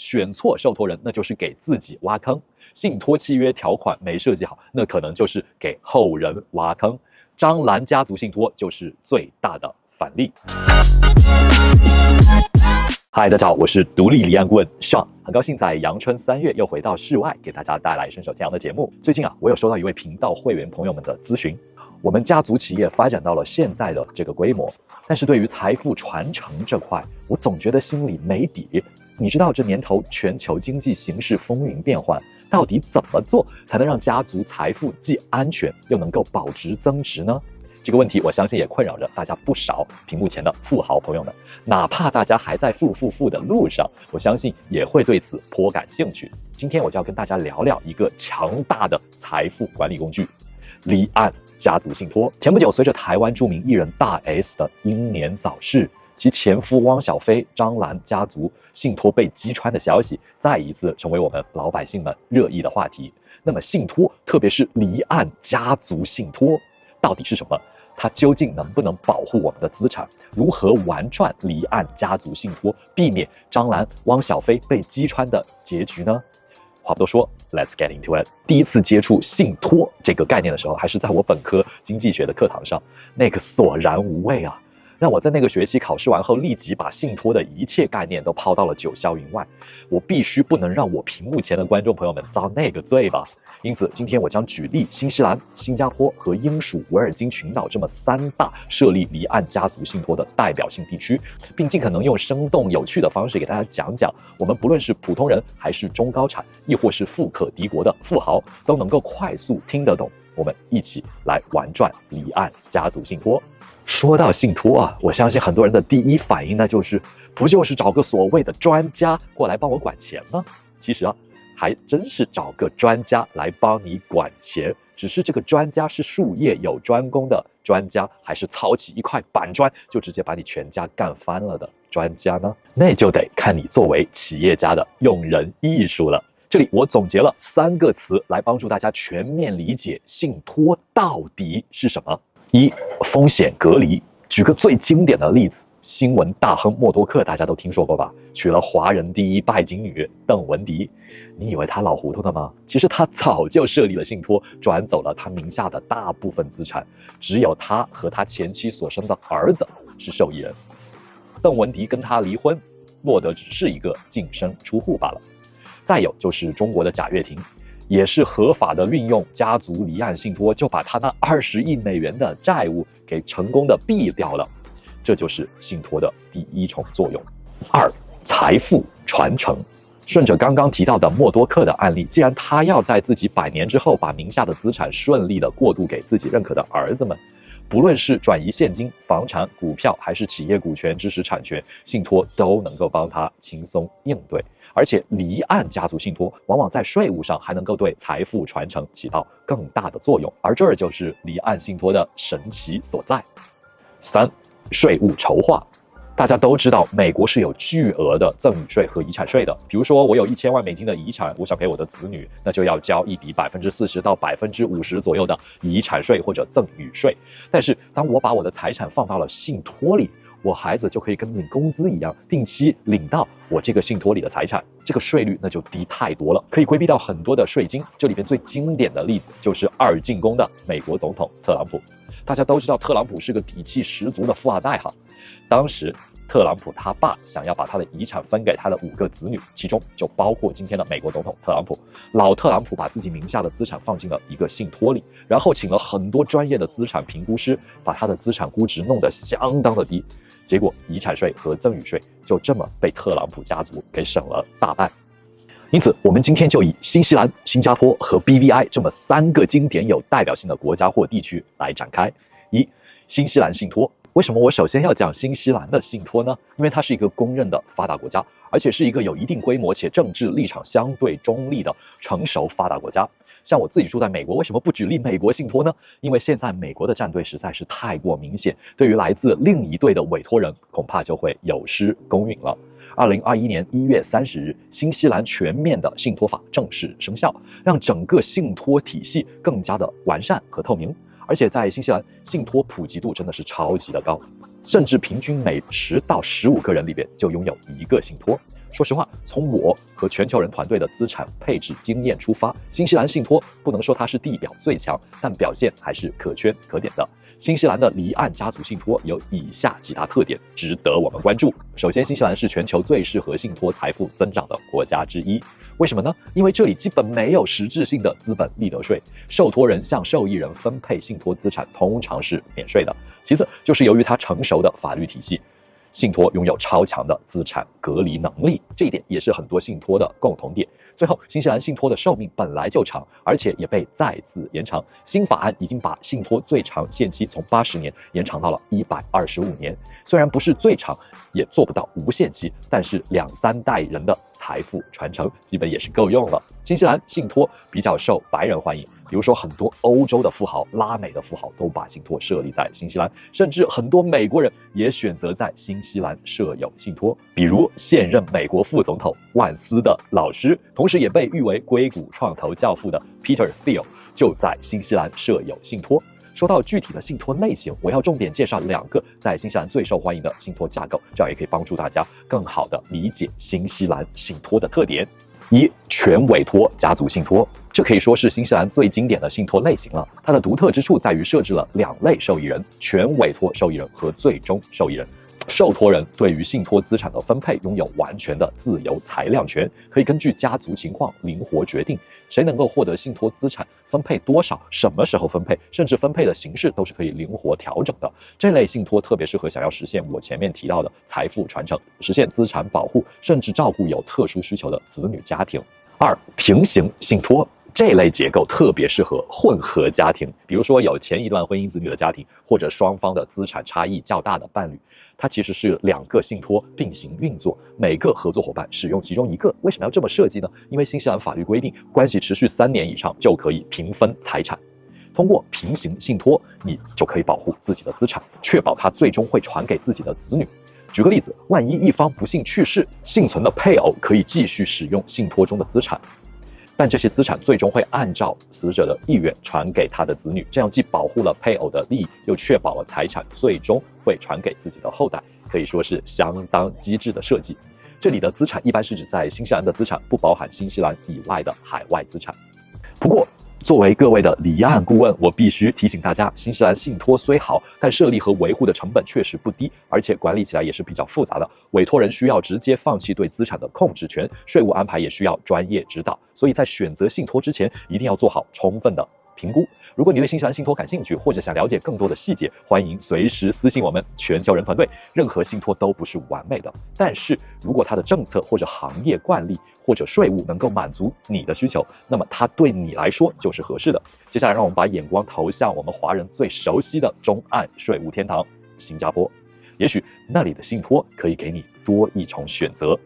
选错受托人，那就是给自己挖坑；信托契约条款没设计好，那可能就是给后人挖坑。张兰家族信托就是最大的反例。嗨，大家好，我是独立离岸顾问 Sean， 很高兴在阳春3月又回到室外，给大家带来伸手牵羊的节目。最近我有收到一位频道会员朋友们的咨询，我们家族企业发展到了现在的这个规模，但是对于财富传承这块，我总觉得心里没底。你知道这年头全球经济形势风云变幻，到底怎么做才能让家族财富既安全又能够保值增值呢？这个问题我相信也困扰着大家不少屏幕前的富豪朋友们，哪怕大家还在富的路上，我相信也会对此颇感兴趣。今天我就要跟大家聊聊一个强大的财富管理工具——离岸家族信托。前不久，随着台湾著名艺人大 S 的英年早逝，其前夫汪小菲、张兰家族信托被击穿的消息，再一次成为我们老百姓们热议的话题。那么信托，特别是离岸家族信托，到底是什么？它究竟能不能保护我们的资产？如何玩转离岸家族信托，避免张兰、汪小菲被击穿的结局呢？话不多说 ，Let's get into it。第一次接触信托这个概念的时候，还是在我本科经济学的课堂上，那个索然无味啊，让我在那个学期考试完后，立即把信托的一切概念都抛到了九霄云外。我必须不能让我屏幕前的观众朋友们遭那个罪吧。因此，今天我将举例新西兰、新加坡和英属维尔京群岛这么3大设立离岸家族信托的代表性地区，并尽可能用生动有趣的方式给大家讲讲，我们不论是普通人还是中高产，亦或是富可敌国的富豪，都能够快速听得懂。我们一起来玩转离岸家族信托。说到信托我相信很多人的第一反应呢，不就是找个所谓的专家过来帮我管钱吗？其实还真是找个专家来帮你管钱，只是这个专家是术业有专攻的专家，还是操起一块板砖就直接把你全家干翻了的专家呢？那就得看你作为企业家的用人艺术了。这里我总结了3个词来帮助大家全面理解信托到底是什么。1、风险隔离。举个最经典的例子，新闻大亨默多克大家都听说过吧？娶了华人第一拜金女邓文迪，你以为他老糊涂的吗？其实他早就设立了信托，转走了他名下的大部分资产，只有他和他前妻所生的儿子是受益人。邓文迪跟他离婚，落得只是一个净身出户罢了。再有就是中国的贾跃亭，也是合法的运用家族离岸信托，就把他那20亿美元的债务给成功的避掉了。这就是信托的第1重作用。2、财富传承。顺着刚刚提到的默多克的案例，既然他要在自己100年之后把名下的资产顺利的过渡给自己认可的儿子们，不论是转移现金、房产、股票，还是企业股权、知识产权，信托都能够帮他轻松应对。而且离岸家族信托往往在税务上还能够对财富传承起到更大的作用，而这就是离岸信托的神奇所在。3、税务筹划。大家都知道，美国是有巨额的赠与税和遗产税的。比如说，我有1000万美金的遗产，我想给我的子女，那就要交一笔40%到50%左右的遗产税或者赠与税。但是，当我把我的财产放到了信托里，我孩子就可以跟领工资一样，定期领到我这个信托里的财产，这个税率那就低太多了，可以规避到很多的税金。这里边最经典的例子就是2进宫的美国总统特朗普。大家都知道特朗普是个底气十足的富二代当时特朗普他爸想要把他的遗产分给他的5个子女，其中就包括今天的美国总统特朗普。老特朗普把自己名下的资产放进了一个信托里，然后请了很多专业的资产评估师，把他的资产估值弄得相当的低。结果遗产税和赠与税就这么被特朗普家族给省了大半。因此，我们今天就以新西兰、新加坡和 BVI 这么3个经典有代表性的国家或地区来展开。1、新西兰信托。为什么我首先要讲新西兰的信托呢？因为它是一个公认的发达国家，而且是一个有一定规模且政治立场相对中立的成熟发达国家。像我自己住在美国，为什么不举例美国信托呢？因为现在美国的战队实在是太过明显，对于来自另一队的委托人，恐怕就会有失公允了。2021年1月30日，新西兰全面的信托法正式生效，让整个信托体系更加的完善和透明。而且在新西兰，信托普及度真的是超级的高，甚至平均每10到15个人里边就拥有1个信托。说实话，从我和全球人团队的资产配置经验出发，新西兰信托不能说它是地表最强，但表现还是可圈可点的。新西兰的离岸家族信托有以下几大特点，值得我们关注。首先，新西兰是全球最适合信托财富增长的国家之一。为什么呢？因为这里基本没有实质性的资本利得税，受托人向受益人分配信托资产通常是免税的。其次，就是由于它成熟的法律体系，信托拥有超强的资产隔离能力，这一点也是很多信托的共同点。最后，新西兰信托的寿命本来就长，而且也被再次延长。新法案已经把信托最长限期从80年延长到了125年。虽然不是最长，也做不到无限期，但是2、3代人的财富传承基本也是够用了。新西兰信托比较受白人欢迎，比如说很多欧洲的富豪、拉美的富豪都把信托设立在新西兰，甚至很多美国人也选择在新西兰设有信托。比如现任美国副总统万斯的老师，同时也被誉为硅谷创投教父的 Peter Thiel 就在新西兰设有信托。说到具体的信托类型，我要重点介绍2个在新西兰最受欢迎的信托架构，这样也可以帮助大家更好的理解新西兰信托的特点。一、全委托家族信托，这可以说是新西兰最经典的信托类型了。它的独特之处在于设置了2类受益人：全委托受益人和最终受益人。受托人对于信托资产的分配拥有完全的自由裁量权，可以根据家族情况灵活决定谁能够获得信托资产，分配多少，什么时候分配，甚至分配的形式都是可以灵活调整的。这类信托特别适合想要实现我前面提到的财富传承，实现资产保护，甚至照顾有特殊需求的子女家庭。2、平行信托。这类结构特别适合混合家庭，比如说有前一段婚姻子女的家庭，或者双方的资产差异较大的伴侣。它其实是2个信托并行运作，每个合作伙伴使用其中一个。为什么要这么设计呢？因为新西兰法律规定，关系持续3年以上就可以平分财产。通过平行信托，你就可以保护自己的资产，确保它最终会传给自己的子女。举个例子，万一一方不幸去世，幸存的配偶可以继续使用信托中的资产，但这些资产最终会按照死者的意愿传给他的子女，这样既保护了配偶的利益，又确保了财产最终会传给自己的后代，可以说是相当机智的设计。这里的资产一般是指在新西兰的资产，不包含新西兰以外的海外资产。不过，作为各位的离岸顾问，我必须提醒大家，新西兰信托虽好，但设立和维护的成本确实不低，而且管理起来也是比较复杂的。委托人需要直接放弃对资产的控制权，税务安排也需要专业指导，所以在选择信托之前，一定要做好充分的评估。如果你对新西兰信托感兴趣，或者想了解更多的细节，欢迎随时私信我们全球人团队。任何信托都不是完美的，但是如果它的政策或者行业惯例或者税务能够满足你的需求，那么它对你来说就是合适的。接下来让我们把眼光投向我们华人最熟悉的中岸税务天堂新加坡，也许那里的信托可以给你多一重选择。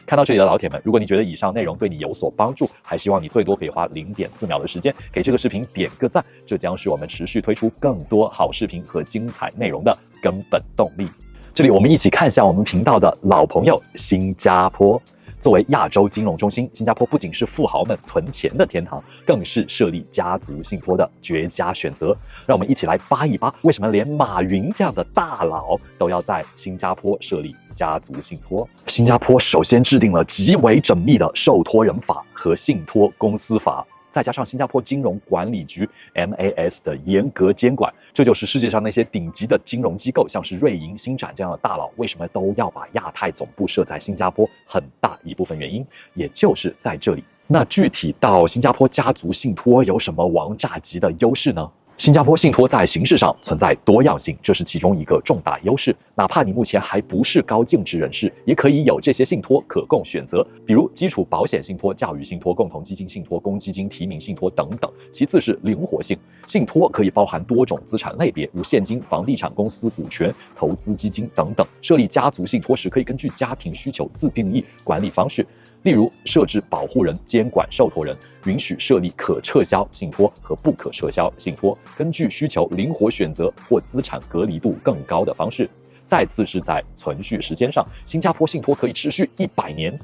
看到这里的老铁们，如果你觉得以上内容对你有所帮助，还希望你最多可以花0.4秒的时间给这个视频点个赞，这将是我们持续推出更多好视频和精彩内容的根本动力。这里我们一起看向我们频道的老朋友新加坡。作为亚洲金融中心，新加坡不仅是富豪们存钱的天堂，更是设立家族信托的绝佳选择。让我们一起来扒一扒，为什么连马云这样的大佬都要在新加坡设立家族信托。新加坡首先制定了极为缜密的受托人法和信托公司法，再加上新加坡金融管理局 MAS 的严格监管，这就是世界上那些顶级的金融机构，像是瑞银、星展这样的大佬，为什么都要把亚太总部设在新加坡，很大一部分原因也就是在这里。那具体到新加坡家族信托有什么王炸级的优势呢？新加坡信托在形式上存在多样性，这是其中一个重大优势。哪怕你目前还不是高净值人士，也可以有这些信托可供选择，比如基础保险信托、教育信托、共同基金信托、公积金提名信托等等。其次是灵活性，信托可以包含多种资产类别，如现金、房地产公司股权、投资基金等等。设立家族信托时，可以根据家庭需求自定义管理方式。例如，设置保护人监管受托人，允许设立可撤销信托和不可撤销信托，根据需求灵活选择或资产隔离度更高的方式。再次是在存续时间上，新加坡信托可以持续100年。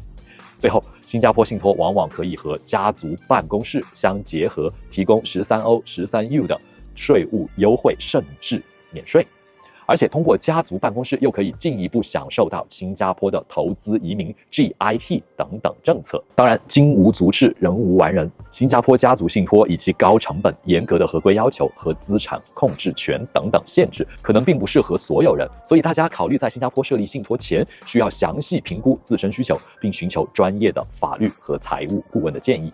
最后，新加坡信托往往可以和家族办公室相结合，提供13欧、13U 的税务优惠，甚至免税。而且通过家族办公室又可以进一步享受到新加坡的投资移民 GIP 等等政策。当然，金无足赤，人无完人。新加坡家族信托以其高成本、严格的合规要求和资产控制权等等限制，可能并不适合所有人。所以大家考虑在新加坡设立信托前，需要详细评估自身需求，并寻求专业的法律和财务顾问的建议。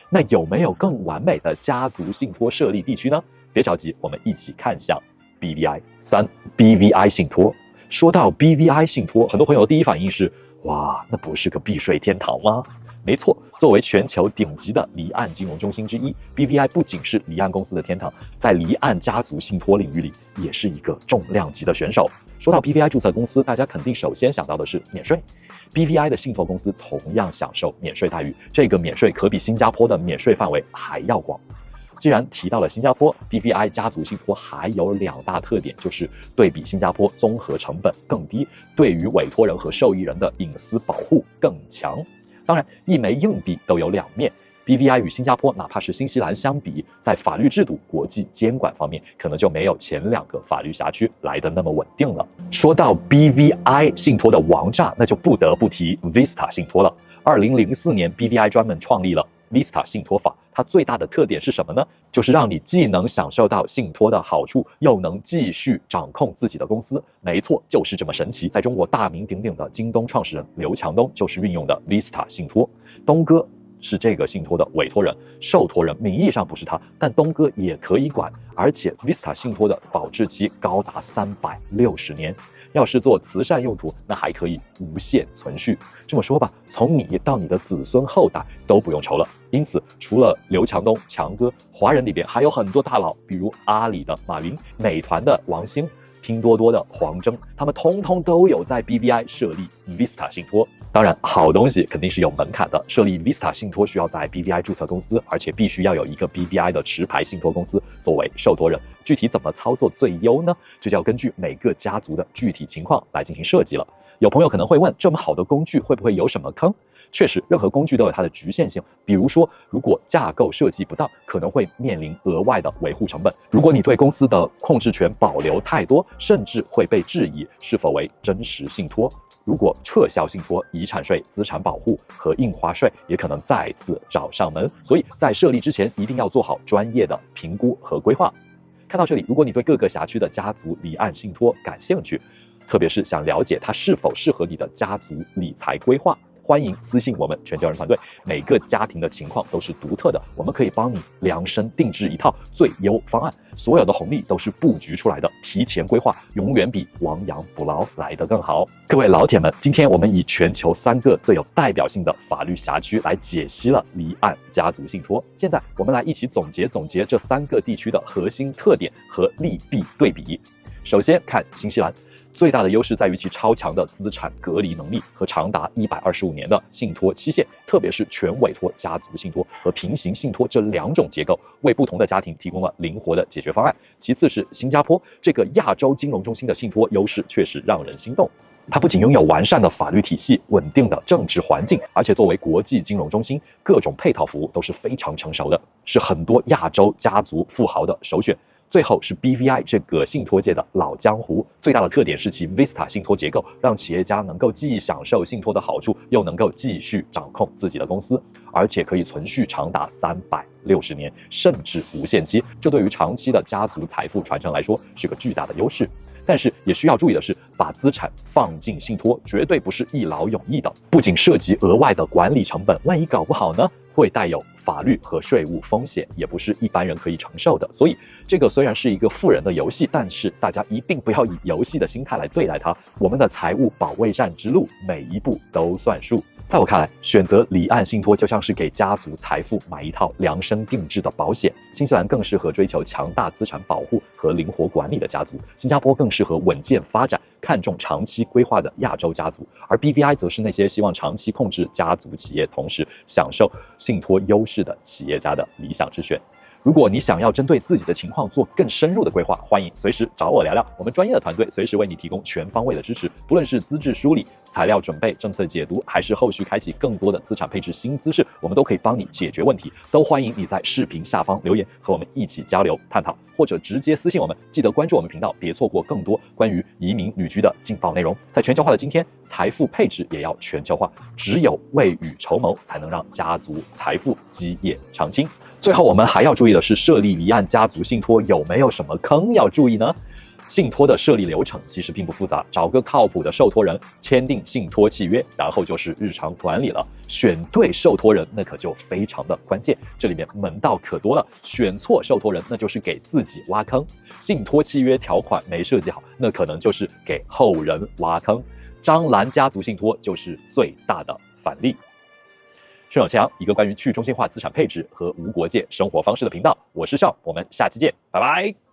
那有没有更完美的家族信托设立地区呢？别着急，我们一起看向 BVI。BVI 信托。说到 BVI 信托，很多朋友的第一反应是：哇，那不是个避税天堂吗？没错，作为全球顶级的离岸金融中心之一 ，BVI 不仅是离岸公司的天堂，在离岸家族信托领域里也是一个重量级的选手。说到 BVI 注册公司，大家肯定首先想到的是免税。BVI 的信托公司同样享受免税待遇，这个免税可比新加坡的免税范围还要广。既然提到了新加坡 ，BVI 家族信托还有2大特点，就是对比新加坡综合成本更低，对于委托人和受益人的隐私保护更强。当然，一枚硬币都有2面。BVI 与新加坡哪怕是新西兰相比，在法律制度、国际监管方面，可能就没有前2个法律辖区来得那么稳定了。说到 BVI 信托的王炸，那就不得不提 Vista 信托了。2004年 ，BVI 专门创立了 Vista 信托法。它最大的特点是什么呢？就是让你既能享受到信托的好处，又能继续掌控自己的公司。没错，就是这么神奇。在中国大名鼎鼎的京东创始人刘强东就是运用的 Vista 信托。东哥是这个信托的委托人、受托人，名义上不是他，但东哥也可以管。而且 Vista 信托的保质期高达360年。要是做慈善用途，那还可以无限存续。这么说吧，从你到你的子孙后代都不用愁了。因此，除了刘强东、强哥，华人里边还有很多大佬，比如阿里的马云、美团的王兴、拼多多的黄峥，他们通通都有在 BVI 设立 Vista 信托。当然，好东西肯定是有门槛的。设立 Vista 信托需要在 BVI 注册公司，而且必须要有一个 BVI 的持牌信托公司作为受托人。具体怎么操作最优呢？这就要根据每个家族的具体情况来进行设计了。有朋友可能会问，这么好的工具会不会有什么坑？确实，任何工具都有它的局限性。比如说，如果架构设计不当，可能会面临额外的维护成本。如果你对公司的控制权保留太多，甚至会被质疑是否为真实信托。如果撤销信托，遗产税、资产保护和印花税也可能再次找上门。所以在设立之前，一定要做好专业的评估和规划。看到这里，如果你对各个辖区的家族离岸信托感兴趣，特别是想了解它是否适合你的家族理财规划，欢迎私信我们全球人团队。每个家庭的情况都是独特的，我们可以帮你量身定制一套最优方案。所有的红利都是布局出来的，提前规划永远比亡羊补牢来得更好。各位老铁们，今天我们以全球3个最有代表性的法律辖区来解析了离岸家族信托。现在我们来一起总结这3个地区的核心特点和利弊对比。首先看新西兰。最大的优势在于其超强的资产隔离能力和长达125年的信托期限，特别是全委托家族信托和平行信托这2种结构，为不同的家庭提供了灵活的解决方案。其次是新加坡，这个亚洲金融中心的信托优势确实让人心动。它不仅拥有完善的法律体系、稳定的政治环境，而且作为国际金融中心，各种配套服务都是非常成熟的，是很多亚洲家族富豪的首选。最后是 BVI 这个信托界的老江湖，最大的特点是其 Vista 信托结构，让企业家能够既享受信托的好处，又能够继续掌控自己的公司，而且可以存续长达360年，甚至无限期。这对于长期的家族财富传承来说是个巨大的优势。但是也需要注意的是，把资产放进信托绝对不是一劳永逸的，不仅涉及额外的管理成本，万一搞不好呢，会带有法律和税务风险，也不是一般人可以承受的。所以这个虽然是一个富人的游戏，但是大家一定不要以游戏的心态来对待它。我们的财务保卫战之路，每一步都算数。在我看来，选择离岸信托就像是给家族财富买一套量身定制的保险。新西兰更适合追求强大资产保护和灵活管理的家族，新加坡更适合稳健发展、看重长期规划的亚洲家族，而 BVI 则是那些希望长期控制家族企业，同时享受信托优势的企业家的理想之选。如果你想要针对自己的情况做更深入的规划，欢迎随时找我聊聊。我们专业的团队随时为你提供全方位的支持，不论是资质梳理、材料准备、政策解读，还是后续开启更多的资产配置新姿势，我们都可以帮你解决问题。都欢迎你在视频下方留言，和我们一起交流探讨，或者直接私信我们。记得关注我们频道，别错过更多关于移民旅居的劲爆内容。在全球化的今天，财富配置也要全球化，只有未雨绸缪，才能让家族财富基业长青。最后，我们还要注意的是，设立离岸家族信托有没有什么坑要注意呢？信托的设立流程其实并不复杂，找个靠谱的受托人，签订信托契约，然后就是日常管理了。选对受托人，那可就非常的关键，这里面门道可多了。选错受托人，那就是给自己挖坑；信托契约条款没设计好，那可能就是给后人挖坑。张兰家族信托就是最大的反例。顺手枪，一个关于去中心化资产配置和无国界生活方式的频道，我是Sean，我们下期见，拜拜。